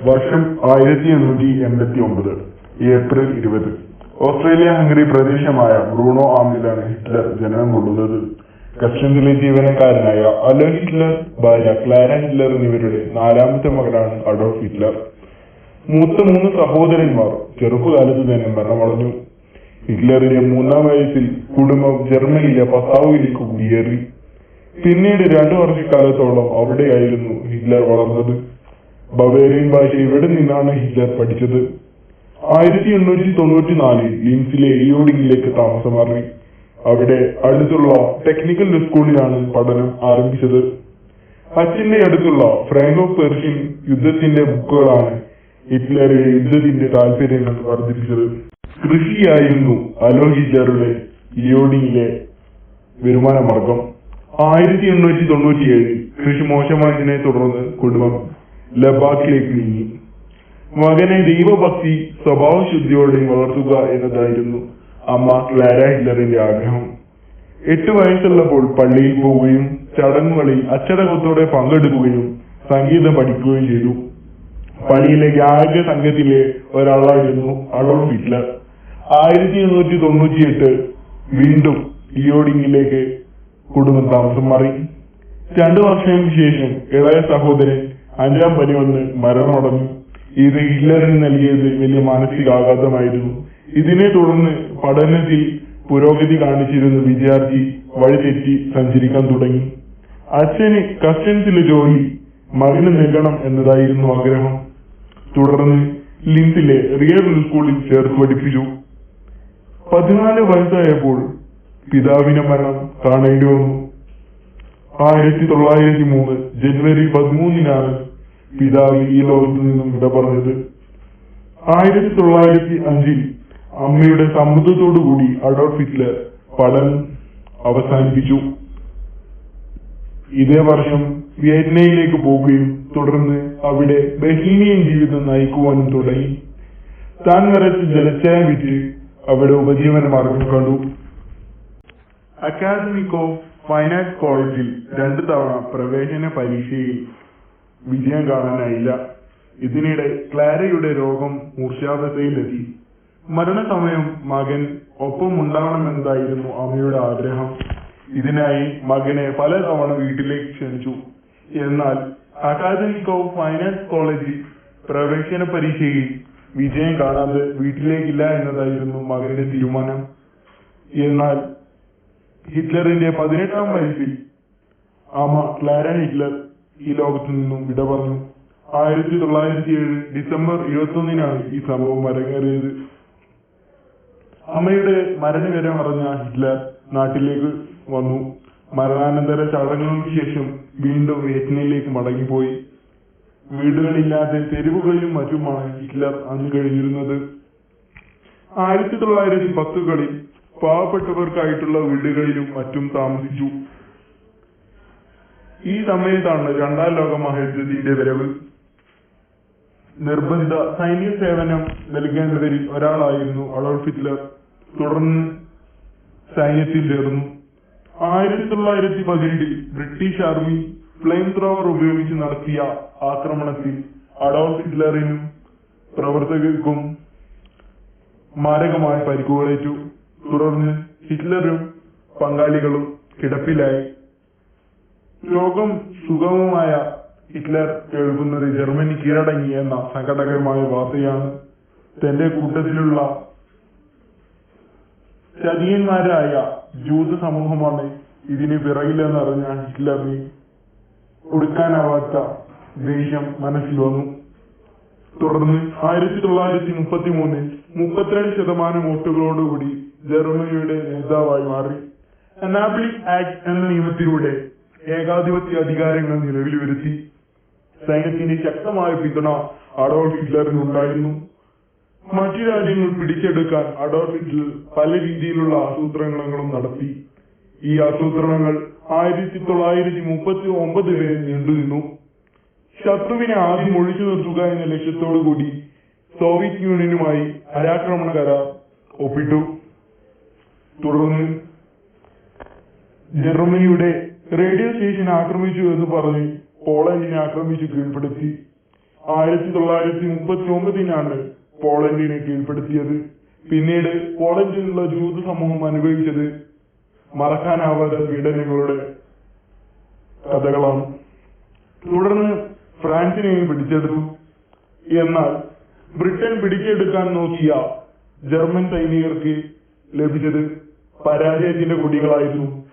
വർഷം 1889 April 20. Australia Hungary പ്രദേശമായ Bruno ആമിലാണ് Hitler ജനനം കൊള്ളുന്നത്. കസ്റ്റംസിലെ ജീവനക്കാരനായ അലോയ് ഹിറ്റ്ലർ, ഭാര്യ ക്ലാര ഹിറ്റ്ലർ എന്നിവരുടെ നാലാമത്തെ മകനാണ് അഡോൾഫ് ഹിറ്റ്ലർ. മൂത്ത 3 സഹോദരന്മാർ ചെറുപ്പകാലത്ത് തന്നെ മരണമടഞ്ഞു. ഹിറ്റ്ലറിന്റെ 3-ാം വയസ്സിൽ കുടുംബം ജർമ്മനിയിലെ പസാവിലേക്ക് കുടിയേറി. പിന്നീട് 2 വർഷക്കാലത്തോളം അവിടെയായിരുന്നു ഹിറ്റ്ലർ വളർന്നത്. ബവേറിയൻ ഭാഷ ഇവിടെ നിന്നാണ് ഹിറ്റ്ലർ പഠിച്ചത്. 1894 ലിൻസിലെ ലിയോഡിങ്ങിലേക്ക് താമസം മാറി. അവിടെ അടുത്തുള്ള ടെക്നിക്കൽ സ്കൂളിലാണ് പഠനം ആരംഭിച്ചത്. അച്ഛന്റെ അടുത്തുള്ള ഫ്രാങ്കോ പെർഷ്യൻ യുദ്ധത്തിന്റെ ബുക്കുകളാണ് ഹിറ്റ്ലറുടെ യുദ്ധത്തിന്റെ താല്പര്യങ്ങൾ വർദ്ധിപ്പിച്ചത്. കൃഷിയായിരുന്നു അലോയ് ഹിറ്റ്ലറുടെ ലിയോഡിങ്ങിലെ വരുമാന മാർഗം. 1897 കൃഷി മോശമായതിനെ തുടർന്ന് കുടുംബം ലബാക്കിലേക്ക് നീങ്ങി. മകനെ ദൈവഭക്തി സ്വഭാവശുദ്ധിയോടെ വളർത്തുക എന്നതായിരുന്നു അമ്മ ക്ലാര ഹിറ്റ്ലറിന്റെ ആഗ്രഹം. 8 വയസ്സുള്ളപ്പോൾ പള്ളിയിൽ പോവുകയും ചടങ്ങുകളിൽ അച്ചടക്കത്തോടെ പങ്കെടുക്കുകയും സംഗീതം പഠിക്കുകയും ചെയ്തു. പള്ളിയിലെ ഗായക സംഘത്തിലെ ഒരാളായിരുന്നു അഡോൾഫ് ഹിറ്റ്ലർ. 1898 വീണ്ടും ലിയോഡിങ്ങിലേക്ക് കുടുംബം താമസം മാറി. 2 വർഷങ്ങൾക്ക് ശേഷം ഇളയ സഹോദരൻ 5-ാം പനി വന്ന് മരണമടഞ്ഞു. ഇത് ഹിറ്റ്ലറിന് നൽകിയത് വലിയ മാനസികാഘാതമായിരുന്നു. ഇതിനെ തുടർന്ന് പഠനത്തിൽ പുരോഗതി കാണിച്ചിരുന്ന വിദ്യാർത്ഥി വഴിതെറ്റി സഞ്ചരിക്കാൻ തുടങ്ങി. അച്ഛന് കസ്റ്റംസിലെ ജോലി മകന് നൽകണം എന്നതായിരുന്നു ആഗ്രഹം. തുടർന്ന് ലിൻസിലെ റിയൽ സ്കൂളിൽ ചേർത്ത് പഠിപ്പിച്ചു. 14 വയസ്സായപ്പോൾ പിതാവിന്റെ മരണം കാണേണ്ടി വന്നു. 1903 ജനുവരി 13-നാണ് പിതാവ് ഈ ലോകത്തു നിന്നും വിട പറഞ്ഞത്. 1905 അമ്മയുടെ സമ്മതത്തോടുകൂടി അഡോൾഫ് ഹിറ്റ്ലർ പഠനം അവസാനിപ്പിച്ചു. ഇതേ വർഷം വിയറ്റ്നാമിലേക്ക് പോവുകയും തുടർന്ന് അവിടെ ബഹീനിയൻ ജീവിതം നയിക്കുവാനും തുടങ്ങി. താൻ വരച്ച് ജലച്ചായ വിറ്റ് അവിടെ ഉപജീവന മാർഗം കണ്ടു. അക്കാദമിക് ഓഫ് ഫൈൻ ആർട്സ് കോളേജിൽ 2 തവണ പ്രവേശന പരീക്ഷയിൽ വിജയം കാണാനായില്ല. ഇതിനിടെ ക്ലാരയുടെ രോഗം മൂർച്ഛാവസ്ഥയിലെത്തി. മരണസമയം മകൻ ഒപ്പം ഉണ്ടാവണമെന്നതായിരുന്നു അമ്മയുടെ ആഗ്രഹം. ഇതിനായി മകനെ പലതവണ വീട്ടിലേക്ക് ക്ഷണിച്ചു. എന്നാൽ അക്കാദമിക് ഓഫ് ഫൈൻ ആർട്സ് കോളേജിൽ പ്രവേശന പരീക്ഷയിൽ വിജയം കാണാതെ വീട്ടിലേക്കില്ല എന്നതായിരുന്നു മകന്റെ തീരുമാനം. എന്നാൽ ഹിറ്റ്ലറിന്റെ 18-ാം വയസ്സിൽ അമ്മ ക്ലാര ഹിറ്റ്ലർ ഈ ലോകത്തു നിന്നും വിട പറഞ്ഞു. 1907 ഡിസംബർ 21-നാണ് ഈ സംഭവം അരങ്ങേറിയത്. അമ്മയുടെ മരണവിവരം അറിഞ്ഞ ഹിറ്റ്ലർ നാട്ടിലേക്ക് വന്നു. മരണാനന്തര ചടങ്ങുകൾക്ക് ശേഷം വീണ്ടും വിയറ്റ്നാമിലേക്ക് മടങ്ങിപ്പോയി. വീടുകളില്ലാതെ തെരുവുകളിലും മറ്റുമാണ് ഹിറ്റ്ലർ അന്ന് കഴിഞ്ഞിരുന്നത്. 1910-കളിൽ പാവപ്പെട്ടവർക്കായിട്ടുള്ള വീടുകളിലും മറ്റും താമസിച്ചു. ഈ സമയത്താണ് 2-ാം ലോക മഹായുദ്ധത്തിന്റെ വരവ്. നിർബന്ധ സൈനിക സേവനം നൽകേണ്ടവരിൽ ഒരാളായിരുന്നു അഡോൾഫ് ഹിറ്റ്ലർ. തുടർന്ന് സൈന്യത്തിൽ ചേർന്നു. 1917 ബ്രിട്ടീഷ് ആർമി ഫ്ലെയിം ത്രോവർ ഉപയോഗിച്ച് നടത്തിയ ആക്രമണത്തിൽ അഡോൾഫ് ഹിറ്റ്ലറിനും പ്രവർത്തകർക്കും മാരകമായ പരിക്കുകളേറ്റു. തുടർന്ന് ഹിറ്റ്ലറും പങ്കാളികളും കിടപ്പിലായി. രോഗം സുഗമമായ ഹിറ്റ്ലർ കേൾക്കുന്നത് ജർമ്മനി കീഴടങ്ങി എന്ന സങ്കടകരമായ വാർത്തയാണ്. തന്റെ കൂട്ടത്തിലുള്ള ചതിയന്മാരായ ജൂത സമൂഹമാണ് ഇതിന് പിറകിലെന്നറിഞ്ഞ ഹിറ്റ്ലറിന് ഒടുക്കാനാവാത്ത ദേഷ്യം മനസ്സിൽ വന്നു. തുടർന്ന് 1933 32% വോട്ടുകളോടുകൂടി ജർമ്മനിയുടെ നേതാവായി മാറി. അനാബ്ലിക് ആക്ട് എന്ന നിയമത്തിലൂടെ ഏകാധിപത്യ അധികാരങ്ങൾ നിലവിൽ വരുത്തി. സൈന്യത്തിന്റെ ശക്തമായ പിന്തുണ അഡോൾഫ് ഹിറ്റ്ലറിനുണ്ടായിരുന്നു. മറ്റു രാജ്യങ്ങൾ പിടിച്ചെടുക്കാൻ അഡോൾഫ് ഹിറ്റ്ലർ പല രീതിയിലുള്ള ആസൂത്രണങ്ങളും നടത്തി. ഈ ആസൂത്രണങ്ങൾ 1939 വരെ നീണ്ടുനിന്നു. ശത്രുവിനെ ആദ്യം ഒഴിച്ചു നിർത്തുക എന്ന ലക്ഷ്യത്തോടുകൂടി സോവിയറ്റ് യൂണിയനുമായി അരാക്രമണ കരാർ ഒപ്പിട്ടു. തുടർന്ന് ജർമ്മനിയുടെ റേഡിയോ സ്റ്റേഷൻ ആക്രമിച്ചു എന്ന് പറഞ്ഞ് പോളണ്ടിനെ ആക്രമിച്ചു കീഴ്പ്പെടുത്തി. 1939 പോളണ്ടിനെ കീഴ്പ്പെടുത്തിയത്. പിന്നീട് പോളണ്ടിലുള്ള ജൂത സമൂഹം അനുഭവിച്ചത് മറക്കാനാവാത്ത പീഡനങ്ങളുടെ കഥകളാണ്. തുടർന്ന് ഫ്രാൻസിനെയും പിടിച്ചെടുത്തു. എന്നാൽ ബ്രിട്ടൻ പിടിച്ചെടുക്കാൻ നോക്കിയ ജർമ്മൻ സൈനികർക്ക് ലഭിച്ചത് പരാജയത്തിന്റെ കൊടികളായിരുന്നു.